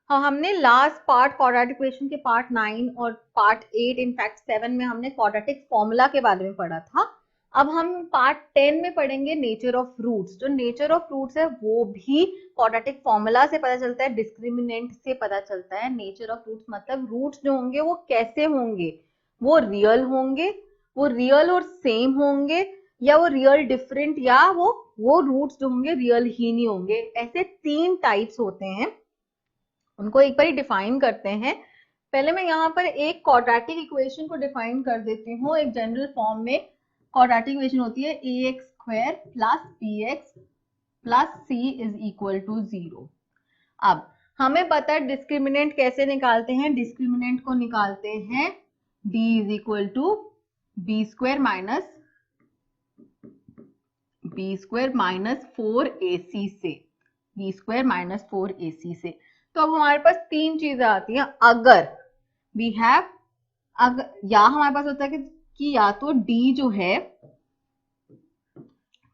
हाँ, हमने last part quadratic equation के पार्ट 9 और पार्ट 8 इनफैक्ट 7 में हमने क्वाड्रेटिक फॉर्मूला के बारे में पढ़ा था। अब हम पार्ट 10 में पढ़ेंगे नेचर ऑफ रूट्स। जो नेचर ऑफ रूट्स है वो भी क्वाड्रेटिक फॉर्मूला से पता चलता है, डिस्क्रिमिनेंट से पता चलता है। नेचर ऑफ रूट्स मतलब रूट्स जो होंगे वो कैसे होंगे, वो रियल होंगे, वो रियल और सेम होंगे, या वो रियल डिफरेंट, या वो रूट्स जो होंगे रियल ही नहीं होंगे। ऐसे 3 टाइप्स होते हैं, उनको एक बार डिफाइन करते हैं। पहले मैं यहाँ पर एक क्वाड्रेटिक इक्वेशन को डिफाइन कर देती हूँ एक जनरल फॉर्म में। क्वाड्रेटिक इक्वेशन होती है ax² plus bx plus c is equal to 0। अब हमें पता है डिस्क्रिमिनेंट कैसे निकालते हैं। डिस्क्रिमिनेंट को निकालते हैं d is equal to b² minus 4ac से, b² माइनस 4ac से। तो अब हमारे पास 3 चीजें आती हैं। अगर वी हैव, अगर या हमारे पास होता है कि या तो d जो है,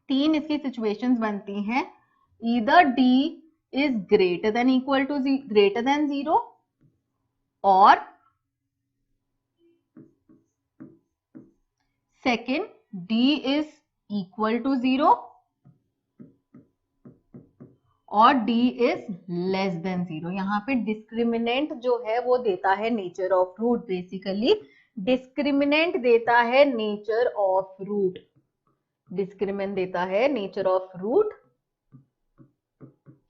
3 इसकी सिचुएशंस बनती हैं। Either d is greater than equal to greater than 0, और second d is equal to 0 और d इज लेस देन 0। यहाँ पे डिस्क्रिमिनेंट जो है वो देता है nature of root. Basically discriminant देता है नेचर ऑफ रूट, डिस्क्रिमिनेंट देता है नेचर ऑफ रूट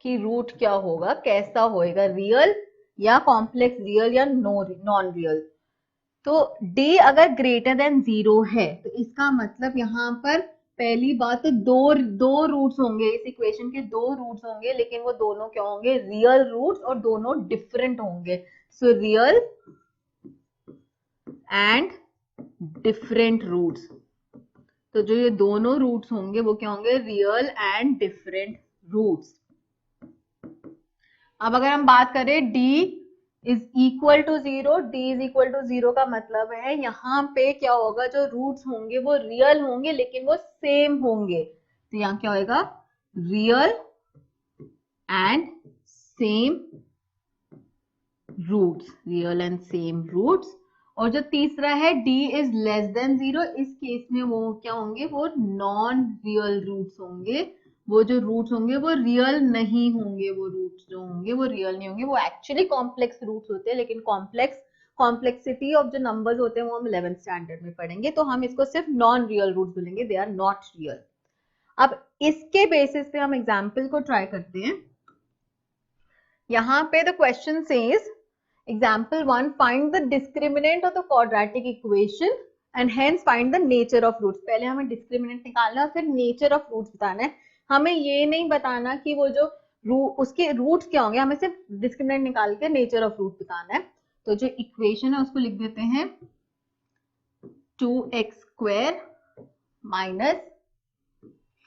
कि रूट क्या होगा, कैसा होएगा, रियल या कॉम्प्लेक्स, रियल या नॉन रियल। तो d अगर ग्रेटर देन 0 है तो इसका मतलब यहाँ पर पहली बात तो दो रूट्स होंगे, इस इक्वेशन के 2 रूट्स होंगे, लेकिन वो दोनों क्या होंगे, रियल रूट्स, और दोनों डिफरेंट होंगे। So real and different roots. तो जो ये दोनों रूट्स होंगे वो क्या होंगे, रियल एंड डिफरेंट रूट्स। अब अगर हम बात करें d is equal to 0, d is equal to 0 का मतलब है यहाँ पे क्या होगा, जो रूट्स होंगे वो रियल होंगे लेकिन वो सेम होंगे। तो यहाँ क्या होगा, real and same roots, real and same roots. और जो तीसरा है d इज लेस देन 0, इस केस में वो क्या होंगे, वो नॉन रियल रूट्स होंगे। वो जो रूट्स होंगे वो रियल नहीं होंगे, वो रूट्स जो होंगे वो रियल नहीं होंगे, वो एक्चुअली कॉम्प्लेक्स रूट्स होते हैं। लेकिन कॉम्प्लेक्सिटी ऑफ जो नंबर्स होते हैं वो हम 11th स्टैंडर्ड में पढ़ेंगे, तो हम इसको सिर्फ नॉन रियल रूट्स बोलेंगे, दे आर नॉट रियल। अब इसके बेसिस पे हम एग्जाम्पल को ट्राई करते हैं। यहाँ पे the question says example 1, find the discriminant of the quadratic equation and hence find the nature of roots। पहले हमें discriminant निकालना है और फिर nature of roots बताना है। हमें ये नहीं बताना कि वो जो उसके रूट्स क्या होंगे, हमें सिर्फ डिस्क्रिमिनेंट निकाल के नेचर ऑफ रूट बताना है। तो जो इक्वेशन है उसको लिख देते हैं 2x² minus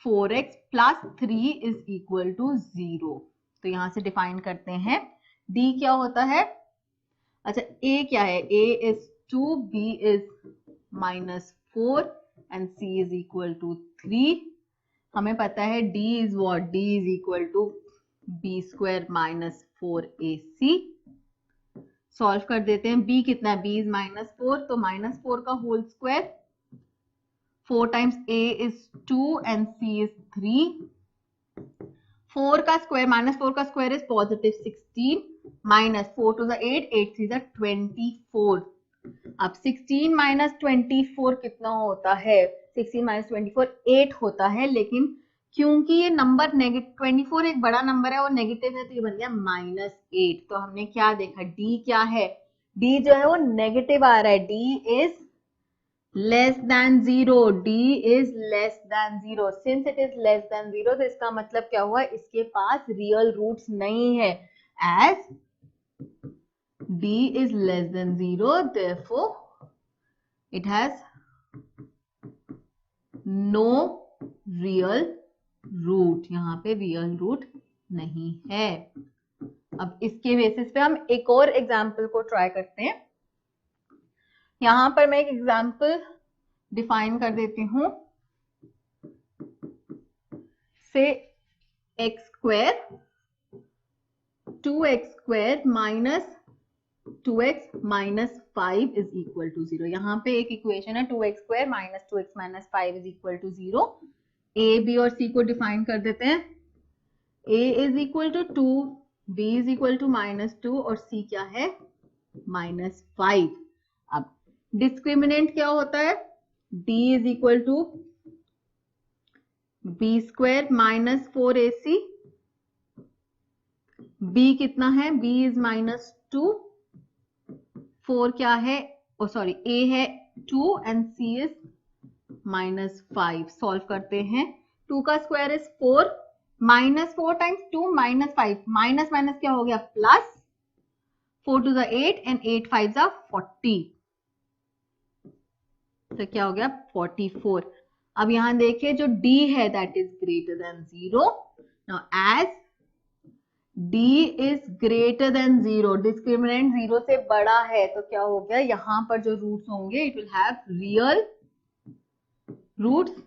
4x plus 3 is equal to 0। तो यहां से डिफाइन करते हैं d क्या होता है, अच्छा a क्या है, a is 2, b is minus 4 and c is equal to 3। हमें पता है d is what, d is equal to b² minus 4ac। Solve कर देते हैं, b कितना है, b is -4, तो -4 का whole square, 4 times a is 2 and c is 3। 4 का स्क्वायर, -4 का square is positive 16, minus 4 to the 8, 8 3 the 24। अब 16 माइनस 24 कितना होता है, 16 माइनस 24 8 होता है, लेकिन क्योंकि ये नंबर नेगेटिव, 24 एक बड़ा नंबर है और नेगेटिव है तो ये बन गया -8। तो हमने क्या देखा, d क्या है, d जो है वो नेगेटिव आ रहा है, d is less than 0, d is less than 0। since it is less than 0 तो इसका मतलब क्या हुआ, इसके पास रियल रूट्स नहीं है। as d is less than 0 therefore it has no real root, यहाँ पे रियल रूट नहीं है। अब इसके बेसिस पे हम एक और एग्जाम्पल को ट्राई करते हैं। यहां पर मैं एक एग्जाम्पल डिफाइन कर देती हूं, से x² 2x square minus 2x minus 5 is equal to 0। यहाँ पे एक इक्वेशन है 2x square minus 2x minus 5 is equal to 0। a b और c को डिफाइन कर देते हैं। a is equal to 2, b is equal to -2 और c क्या है -5। अब डिस्क्रिमिनेंट क्या होता है, d is equal to b square minus 4ac, b कितना है, b इज -2, 4 क्या है, ओ सॉरी a है 2 एंड c इज -5। सॉल्व करते हैं, 2 का square is 4, -4 times 2 -5, minus minus क्या हो गया plus, 4 to the 8 and 8 5 are 40, तो क्या हो गया 44। अब यहां देखिए जो d है that is greater than 0। Now as d is greater than 0, discriminant 0 से बड़ा है, तो क्या हो गया, यहां पर जो रूट्स होंगे it will have real roots,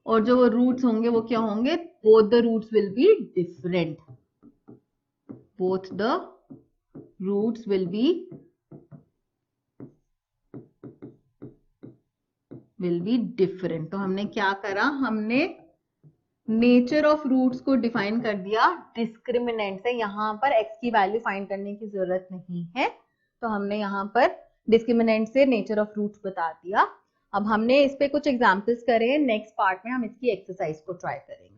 और जो रूट्स होंगे वो क्या होंगे, both the roots will be different, both the roots will be different. तो हमने क्या करा, हमने नेचर ऑफ रूट्स को डिफाइन कर दिया डिस्क्रिमिनेंट से। यहां पर x की वैल्यू फाइंड करने की जरूरत नहीं है, तो हमने यहां पर डिस्क्रिमिनेंट से नेचर ऑफ रूट्स बता दिया। अब हमने इस पे कुछ एग्जांपल्स करे, नेक्स्ट पार्ट में हम इसकी एक्सरसाइज को ट्राई करेंगे।